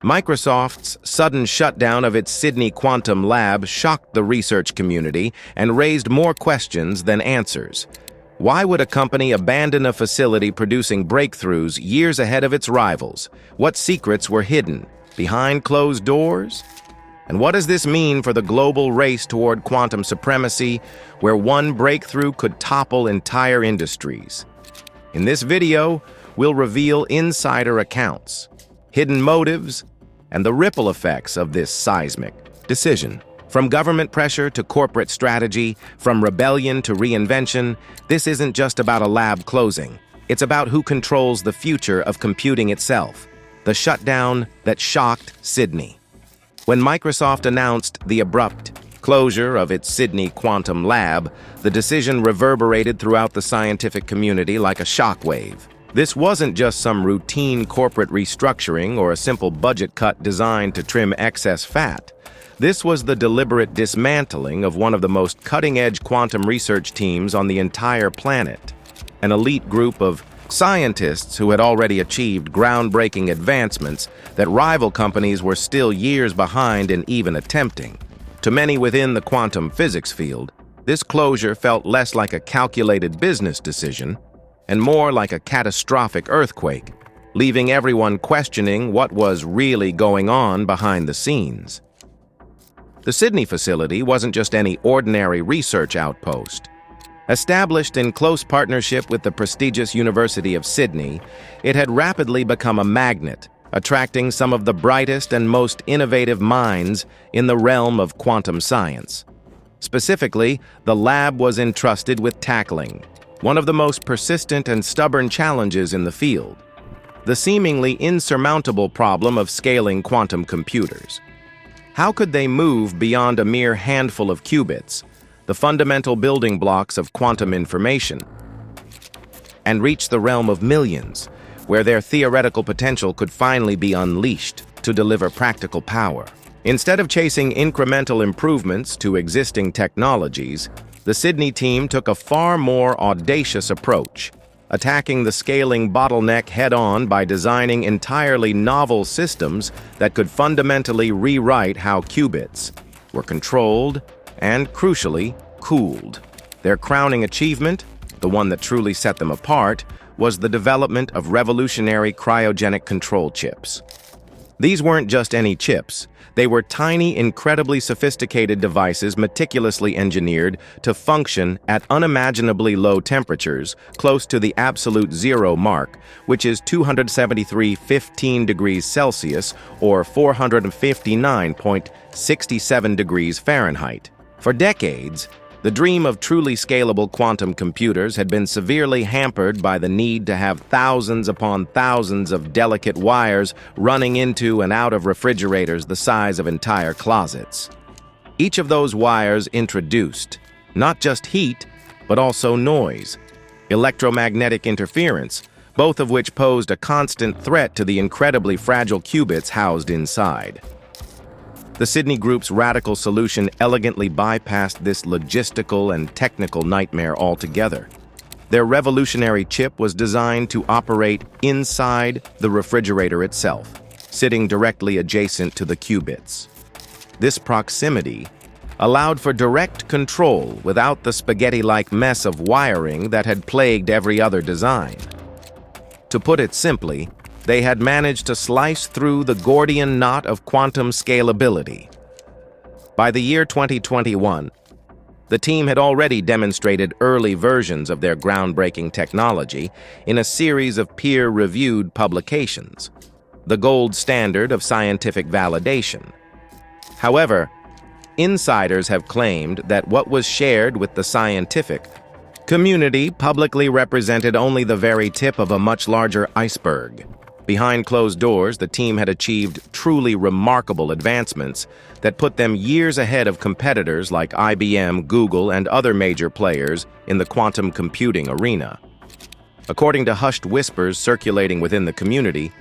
Microsoft's sudden shutdown of its Sydney quantum lab shocked the research community and raised more questions than answers. Why would a company abandon a facility producing breakthroughs years ahead of its rivals? What secrets were hidden behind closed doors? And what does this mean for the global race toward quantum supremacy, where one breakthrough could topple entire industries? In this video, we'll reveal insider accounts, hidden motives, and the ripple effects of this seismic decision. From government pressure to corporate strategy, from rebellion to reinvention, this isn't just about a lab closing. It's about who controls the future of computing itself, the shutdown that shocked Sydney. When Microsoft announced the abrupt closure of its Sydney quantum lab, the decision reverberated throughout the scientific community like a shockwave. This wasn't just some routine corporate restructuring or a simple budget cut designed to trim excess fat. This was the deliberate dismantling of one of the most cutting-edge quantum research teams on the entire planet. An elite group of scientists who had already achieved groundbreaking advancements that rival companies were still years behind in even attempting. To many within the quantum physics field, this closure felt less like a calculated business decision and more like a catastrophic earthquake, leaving everyone questioning what was really going on behind the scenes. The Sydney facility wasn't just any ordinary research outpost. Established in close partnership with the prestigious University of Sydney, it had rapidly become a magnet, attracting some of the brightest and most innovative minds in the realm of quantum science. Specifically, the lab was entrusted with tackling one of the most persistent and stubborn challenges in the field: the seemingly insurmountable problem of scaling quantum computers. How could they move beyond a mere handful of qubits, the fundamental building blocks of quantum information, and reach the realm of millions, where their theoretical potential could finally be unleashed to deliver practical power? Instead of chasing incremental improvements to existing technologies, the Sydney team took a far more audacious approach, attacking the scaling bottleneck head-on by designing entirely novel systems that could fundamentally rewrite how qubits were controlled and, crucially, cooled. Their crowning achievement, the one that truly set them apart, was the development of revolutionary cryogenic control chips. These weren't just any chips. They were tiny, incredibly sophisticated devices meticulously engineered to function at unimaginably low temperatures, close to the absolute zero mark, which is 273.15 degrees Celsius or 459.67 degrees Fahrenheit. For decades, the dream of truly scalable quantum computers had been severely hampered by the need to have thousands upon thousands of delicate wires running into and out of refrigerators the size of entire closets. Each of those wires introduced not just heat, but also noise, electromagnetic interference, both of which posed a constant threat to the incredibly fragile qubits housed inside. The Sydney Group's radical solution elegantly bypassed this logistical and technical nightmare altogether. Their revolutionary chip was designed to operate inside the refrigerator itself, sitting directly adjacent to the qubits. This proximity allowed for direct control without the spaghetti-like mess of wiring that had plagued every other design. To put it simply, they had managed to slice through the Gordian knot of quantum scalability. By the year 2021, the team had already demonstrated early versions of their groundbreaking technology in a series of peer-reviewed publications, the gold standard of scientific validation. However, insiders have claimed that what was shared with the scientific community publicly represented only the very tip of a much larger iceberg. Behind closed doors, the team had achieved truly remarkable advancements that put them years ahead of competitors like IBM, Google, and other major players in the quantum computing arena. According to hushed whispers circulating within the community,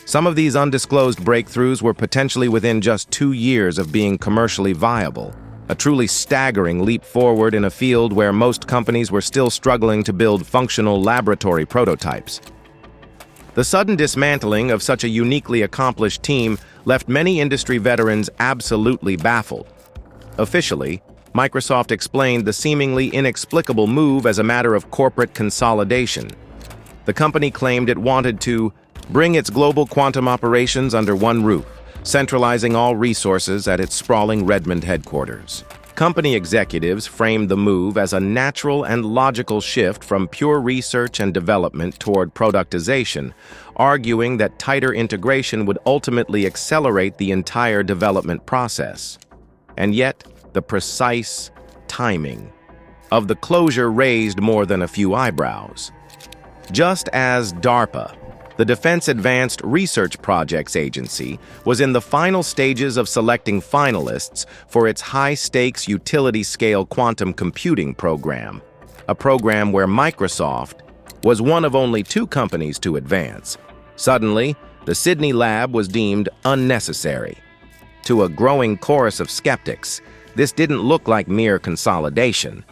some of these undisclosed breakthroughs were potentially within just 2 years of being commercially viable, a truly staggering leap forward in a field where most companies were still struggling to build functional laboratory prototypes. The sudden dismantling of such a uniquely accomplished team left many industry veterans absolutely baffled. Officially, Microsoft explained the seemingly inexplicable move as a matter of corporate consolidation. The company claimed it wanted to bring its global quantum operations under one roof, centralizing all resources at its sprawling Redmond headquarters. Company executives framed the move as a natural and logical shift from pure research and development toward productization, arguing that tighter integration would ultimately accelerate the entire development process. And yet, the precise timing of the closure raised more than a few eyebrows. Just as DARPA, the Defense Advanced Research Projects Agency, was in the final stages of selecting finalists for its high-stakes utility-scale quantum computing program, a program where Microsoft was one of only 2 companies to advance. Suddenly, the Sydney lab was deemed unnecessary. To a growing chorus of skeptics, this didn't look like mere consolidation.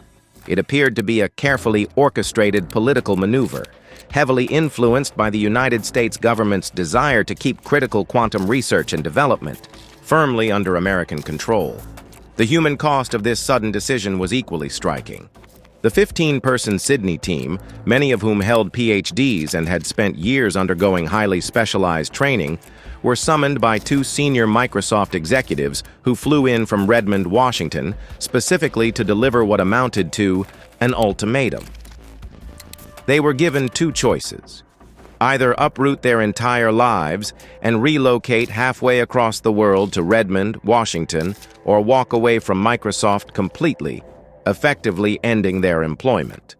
It appeared to be a carefully orchestrated political maneuver, heavily influenced by the United States government's desire to keep critical quantum research and development firmly under American control. The human cost of this sudden decision was equally striking. The 15-person Sydney team, many of whom held PhDs and had spent years undergoing highly specialized training, were summoned by 2 senior Microsoft executives who flew in from Redmond, Washington, specifically to deliver what amounted to an ultimatum. They were given 2 choices: either uproot their entire lives and relocate halfway across the world to Redmond, Washington, or walk away from Microsoft completely, effectively ending their employment.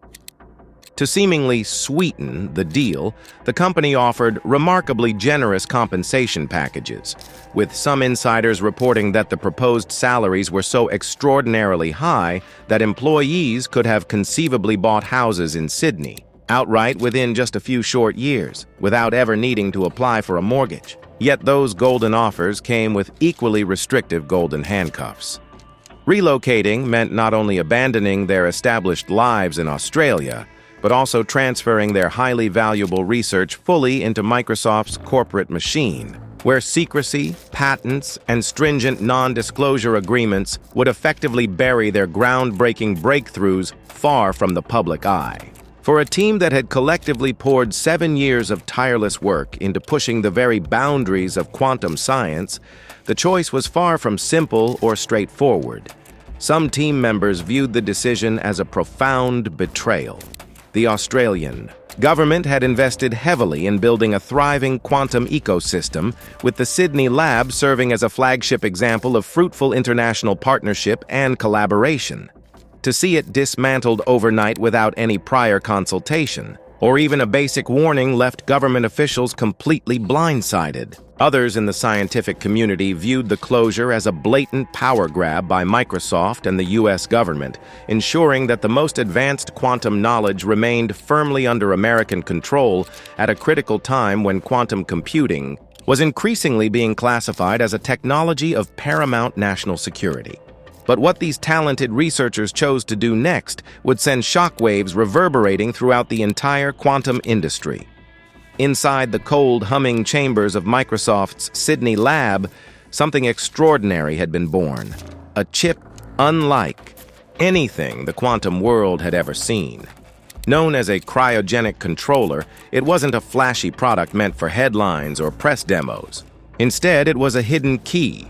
To seemingly sweeten the deal, the company offered remarkably generous compensation packages, with some insiders reporting that the proposed salaries were so extraordinarily high that employees could have conceivably bought houses in Sydney outright within just a few short years, without ever needing to apply for a mortgage. Yet those golden offers came with equally restrictive golden handcuffs. Relocating meant not only abandoning their established lives in Australia, but also transferring their highly valuable research fully into Microsoft's corporate machine, where secrecy, patents, and stringent non-disclosure agreements would effectively bury their groundbreaking breakthroughs far from the public eye. For a team that had collectively poured 7 years of tireless work into pushing the very boundaries of quantum science, the choice was far from simple or straightforward. Some team members viewed the decision as a profound betrayal. The Australian government had invested heavily in building a thriving quantum ecosystem, with the Sydney lab serving as a flagship example of fruitful international partnership and collaboration. To see it dismantled overnight without any prior consultation, or even a basic warning, left government officials completely blindsided. Others in the scientific community viewed the closure as a blatant power grab by Microsoft and the U.S. government, ensuring that the most advanced quantum knowledge remained firmly under American control at a critical time when quantum computing was increasingly being classified as a technology of paramount national security. But what these talented researchers chose to do next would send shockwaves reverberating throughout the entire quantum industry. Inside the cold, humming chambers of Microsoft's Sydney lab, something extraordinary had been born. A chip unlike anything the quantum world had ever seen. Known as a cryogenic controller, it wasn't a flashy product meant for headlines or press demos. Instead, it was a hidden key,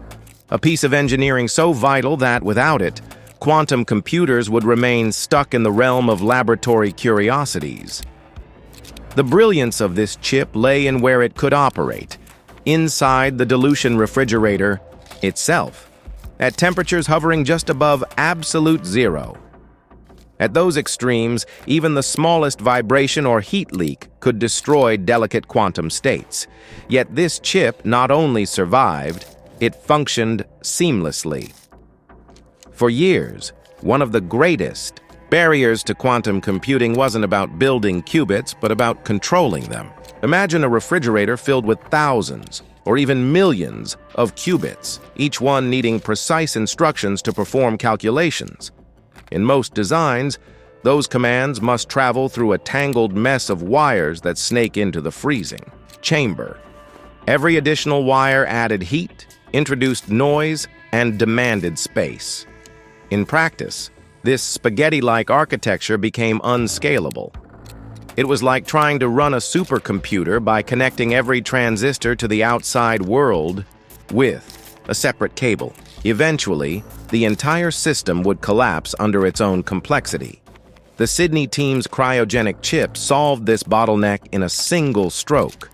a piece of engineering so vital that, without it, quantum computers would remain stuck in the realm of laboratory curiosities. The brilliance of this chip lay in where it could operate, inside the dilution refrigerator itself, at temperatures hovering just above absolute zero. At those extremes, even the smallest vibration or heat leak could destroy delicate quantum states. Yet this chip not only survived, it functioned seamlessly. For years, one of the greatest barriers to quantum computing wasn't about building qubits, but about controlling them. Imagine a refrigerator filled with thousands, or even millions, of qubits, each one needing precise instructions to perform calculations. In most designs, those commands must travel through a tangled mess of wires that snake into the freezing. chamber. Every additional wire added heat, introduced noise, and demanded space. In practice, this spaghetti-like architecture became unscalable. It was like trying to run a supercomputer by connecting every transistor to the outside world with a separate cable. Eventually, the entire system would collapse under its own complexity. The Sydney team's cryogenic chip solved this bottleneck in a single stroke.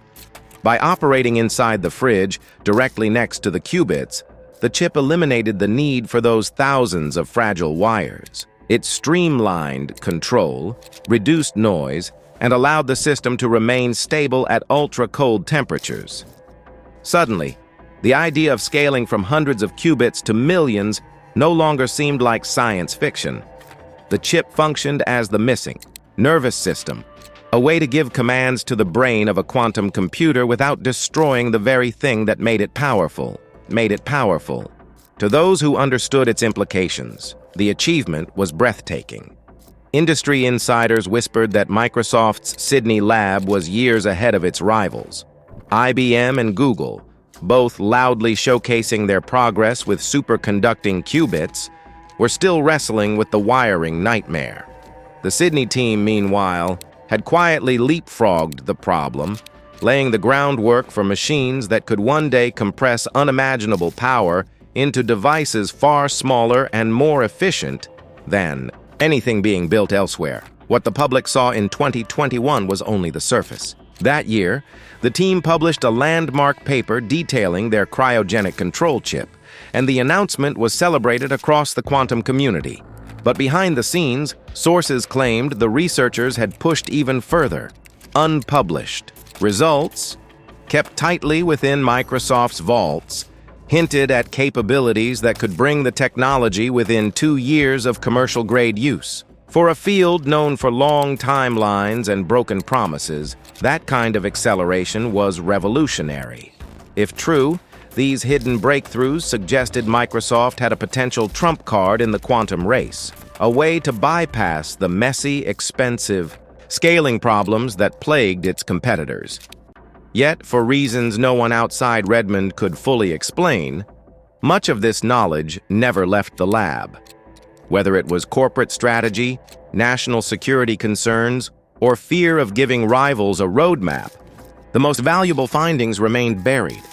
By operating inside the fridge, directly next to the qubits, the chip eliminated the need for those thousands of fragile wires. It streamlined control, reduced noise, and allowed the system to remain stable at ultra-cold temperatures. Suddenly, the idea of scaling from hundreds of qubits to millions no longer seemed like science fiction. The chip functioned as the missing nervous system, a way to give commands to the brain of a quantum computer without destroying the very thing that made it powerful. To those who understood its implications, the achievement was breathtaking. Industry insiders whispered that Microsoft's Sydney lab was years ahead of its rivals. IBM and Google, both loudly showcasing their progress with superconducting qubits, were still wrestling with the wiring nightmare. The Sydney team, meanwhile, had quietly leapfrogged the problem, laying the groundwork for machines that could one day compress unimaginable power into devices far smaller and more efficient than anything being built elsewhere. What the public saw in 2021 was only the surface. That year, the team published a landmark paper detailing their cryogenic control chip, and the announcement was celebrated across the quantum community. But behind the scenes, sources claimed the researchers had pushed even further. Unpublished results, kept tightly within Microsoft's vaults, hinted at capabilities that could bring the technology within 2 years of commercial-grade use. For a field known for long timelines and broken promises, that kind of acceleration was revolutionary. If true, these hidden breakthroughs suggested Microsoft had a potential trump card in the quantum race, a way to bypass the messy, expensive scaling problems that plagued its competitors. Yet, for reasons no one outside Redmond could fully explain, much of this knowledge never left the lab. Whether it was corporate strategy, national security concerns, or fear of giving rivals a roadmap, the most valuable findings remained buried.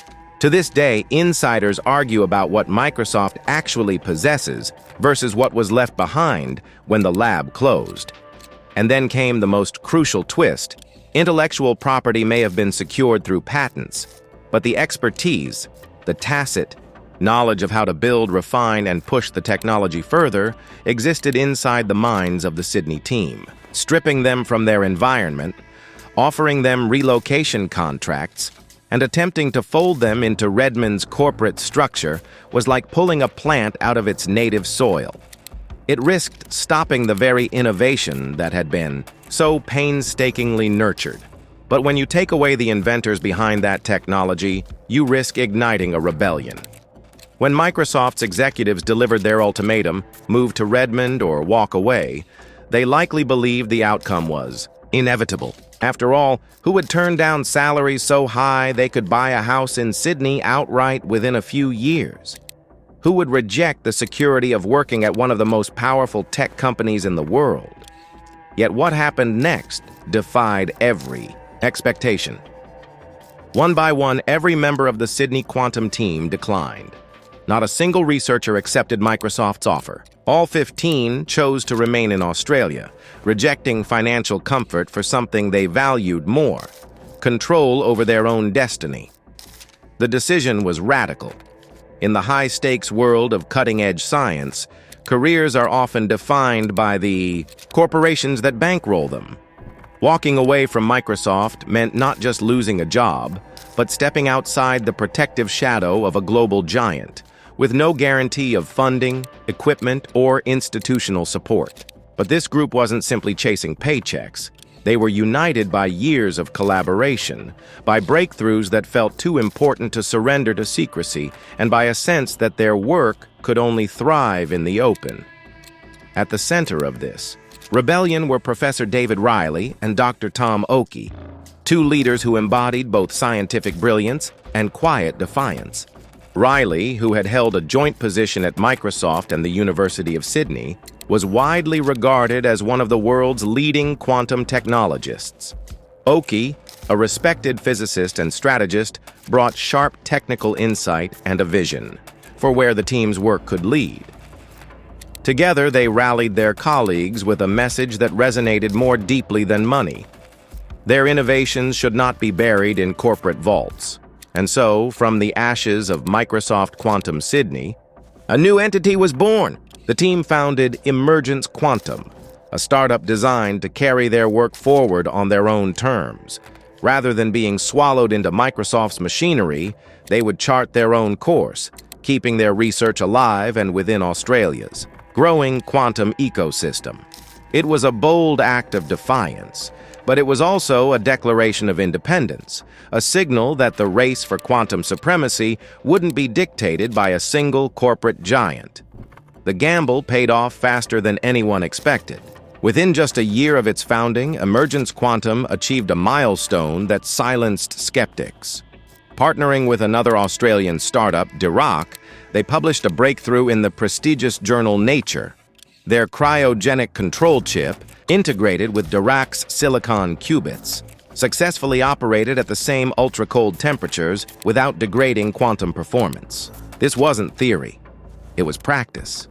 To this day, insiders argue about what Microsoft actually possesses versus what was left behind when the lab closed. And then came the most crucial twist. Intellectual property may have been secured through patents, but the expertise, the tacit knowledge of how to build, refine, and push the technology further existed inside the minds of the Sydney team. Stripping them from their environment, offering them relocation contracts, and attempting to fold them into Redmond's corporate structure was like pulling a plant out of its native soil. It risked stopping the very innovation that had been so painstakingly nurtured. But when you take away the inventors behind that technology, you risk igniting a rebellion. When Microsoft's executives delivered their ultimatum, move to Redmond or walk away, they likely believed the outcome was inevitable. After all, who would turn down salaries so high they could buy a house in Sydney outright within a few years? Who would reject the security of working at one of the most powerful tech companies in the world? Yet what happened next defied every expectation. One by one, every member of the Sydney quantum team declined. Not a single researcher accepted Microsoft's offer. All 15 chose to remain in Australia, rejecting financial comfort for something they valued more: control over their own destiny. The decision was radical. In the high-stakes world of cutting-edge science, careers are often defined by the corporations that bankroll them. Walking away from Microsoft meant not just losing a job, but stepping outside the protective shadow of a global giant, with no guarantee of funding, equipment, or institutional support. But this group wasn't simply chasing paychecks. They were united by years of collaboration, by breakthroughs that felt too important to surrender to secrecy, and by a sense that their work could only thrive in the open. At the center of this rebellion were Professor David Riley and Dr. Tom Oakey, two leaders who embodied both scientific brilliance and quiet defiance. Riley, who had held a joint position at Microsoft and the University of Sydney, was widely regarded as one of the world's leading quantum technologists. Oki, a respected physicist and strategist, brought sharp technical insight and a vision for where the team's work could lead. Together, they rallied their colleagues with a message that resonated more deeply than money. Their innovations should not be buried in corporate vaults. And so, from the ashes of Microsoft Quantum Sydney, a new entity was born. The team founded Emergence Quantum, a startup designed to carry their work forward on their own terms. Rather than being swallowed into Microsoft's machinery, they would chart their own course, keeping their research alive and within Australia's growing quantum ecosystem. It was a bold act of defiance, but it was also a declaration of independence, a signal that the race for quantum supremacy wouldn't be dictated by a single corporate giant. The gamble paid off faster than anyone expected. Within just a year of its founding, Emergence Quantum achieved a milestone that silenced skeptics. Partnering with another Australian startup, Dirac, they published a breakthrough in the prestigious journal Nature. Their cryogenic control chip, integrated with Dirac's silicon qubits, successfully operated at the same ultra-cold temperatures without degrading quantum performance. This wasn't theory. It was practice.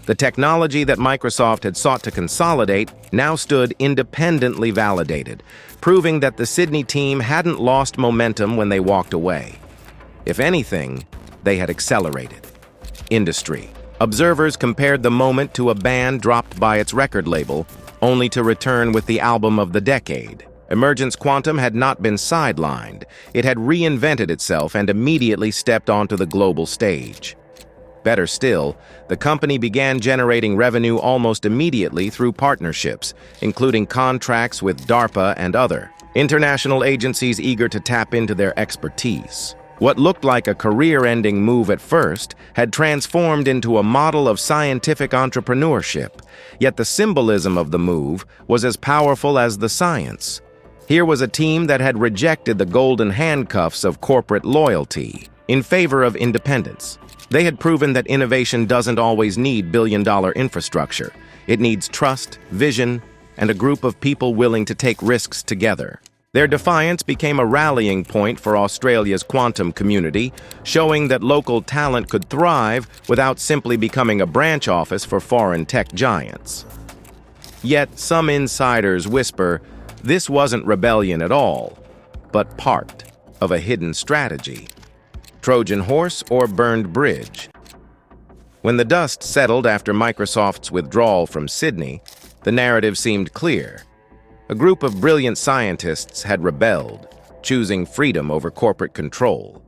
The technology that Microsoft had sought to consolidate now stood independently validated, proving that the Sydney team hadn't lost momentum when they walked away. If anything, they had accelerated. Industry. Observers compared the moment to a band dropped by its record label, only to return with the album of the decade. Emergence Quantum had not been sidelined. It had reinvented itself and immediately stepped onto the global stage. Better still, the company began generating revenue almost immediately through partnerships, including contracts with DARPA and other international agencies eager to tap into their expertise. What looked like a career-ending move at first had transformed into a model of scientific entrepreneurship, yet the symbolism of the move was as powerful as the science. Here was a team that had rejected the golden handcuffs of corporate loyalty in favor of independence. They had proven that innovation doesn't always need billion-dollar infrastructure. It needs trust, vision, and a group of people willing to take risks together. Their defiance became a rallying point for Australia's quantum community, showing that local talent could thrive without simply becoming a branch office for foreign tech giants. Yet some insiders whisper this wasn't rebellion at all, but part of a hidden strategy. Trojan horse or burned bridge? When the dust settled after Microsoft's withdrawal from Sydney, the narrative seemed clear. A group of brilliant scientists had rebelled, choosing freedom over corporate control.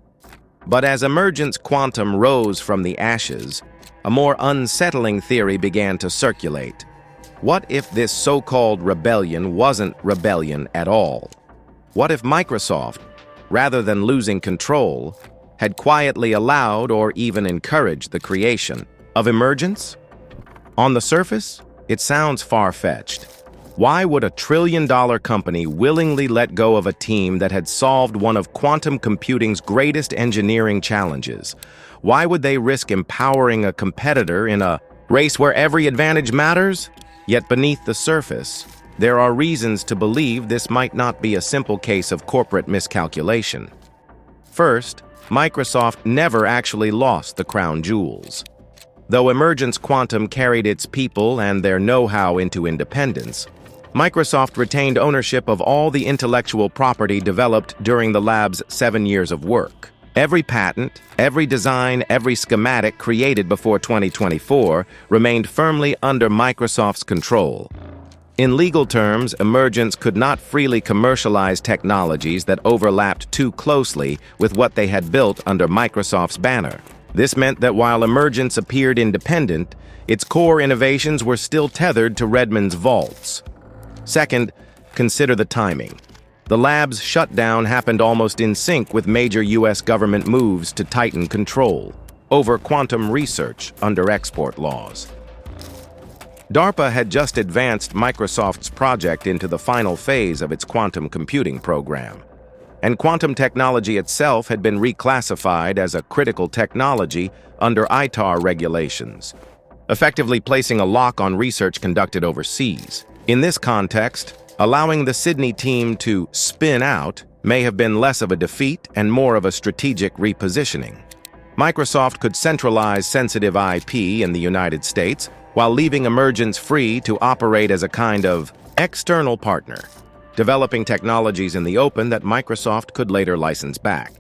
But as Emergence Quantum rose from the ashes, a more unsettling theory began to circulate. What if this so-called rebellion wasn't rebellion at all? What if Microsoft, rather than losing control, had quietly allowed or even encouraged the creation of Emergence? On the surface, it sounds far-fetched. Why would a trillion-dollar company willingly let go of a team that had solved one of quantum computing's greatest engineering challenges? Why would they risk empowering a competitor in a race where every advantage matters? Yet beneath the surface, there are reasons to believe this might not be a simple case of corporate miscalculation. First, Microsoft never actually lost the crown jewels. Though Emergence Quantum carried its people and their know-how into independence, Microsoft retained ownership of all the intellectual property developed during the lab's 7 years of work. Every patent, every design, every schematic created before 2024 remained firmly under Microsoft's control. In legal terms, Emergence could not freely commercialize technologies that overlapped too closely with what they had built under Microsoft's banner. This meant that while Emergence appeared independent, its core innovations were still tethered to Redmond's vaults. Second, consider the timing. The lab's shutdown happened almost in sync with major U.S. government moves to tighten control over quantum research under export laws. DARPA had just advanced Microsoft's project into the final phase of its quantum computing program, and quantum technology itself had been reclassified as a critical technology under ITAR regulations, effectively placing a lock on research conducted overseas. In this context, allowing the Sydney team to spin out may have been less of a defeat and more of a strategic repositioning. Microsoft could centralize sensitive IP in the United States while leaving Emergence free to operate as a kind of external partner, developing technologies in the open that Microsoft could later license back.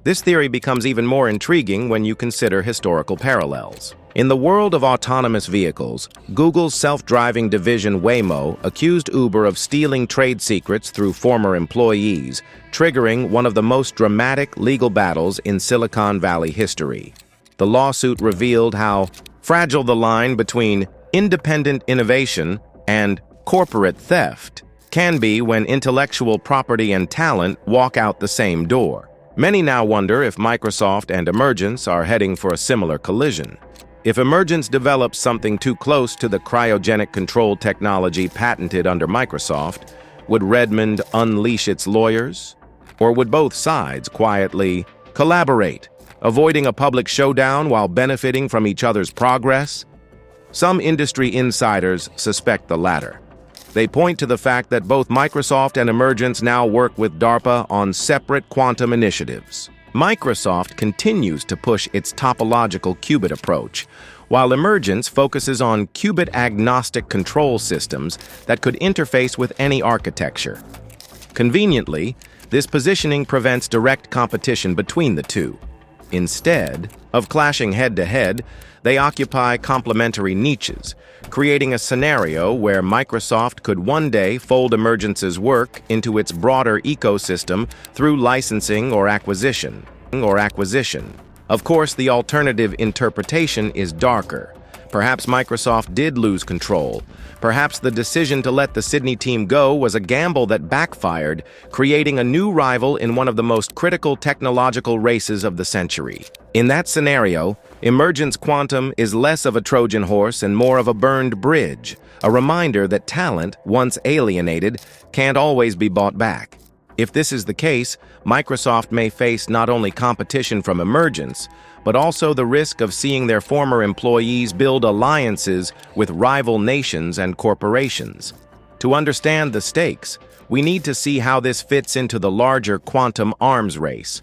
This theory becomes even more intriguing when you consider historical parallels. In the world of autonomous vehicles, Google's self-driving division Waymo accused Uber of stealing trade secrets through former employees, triggering one of the most dramatic legal battles in Silicon Valley history. The lawsuit revealed how fragile the line between independent innovation and corporate theft can be when intellectual property and talent walk out the same door. Many now wonder if Microsoft and Emergence are heading for a similar collision. If Emergence develops something too close to the cryogenic control technology patented under Microsoft, would Redmond unleash its lawyers? Or would both sides quietly collaborate, avoiding a public showdown while benefiting from each other's progress? Some industry insiders suspect the latter. They point to the fact that both Microsoft and Emergence now work with DARPA on separate quantum initiatives. Microsoft continues to push its topological qubit approach, while Emergence focuses on qubit-agnostic control systems that could interface with any architecture. Conveniently, this positioning prevents direct competition between the two. Instead of clashing head-to-head, they occupy complementary niches, creating a scenario where Microsoft could one day fold Emergence's work into its broader ecosystem through licensing or acquisition. Of course, the alternative interpretation is darker. Perhaps Microsoft did lose control. Perhaps the decision to let the Sydney team go was a gamble that backfired, creating a new rival in one of the most critical technological races of the century. In that scenario, Emergence Quantum is less of a Trojan horse and more of a burned bridge, a reminder that talent, once alienated, can't always be bought back. If this is the case, Microsoft may face not only competition from Emergence, but also the risk of seeing their former employees build alliances with rival nations and corporations. To understand the stakes, we need to see how this fits into the larger quantum arms race.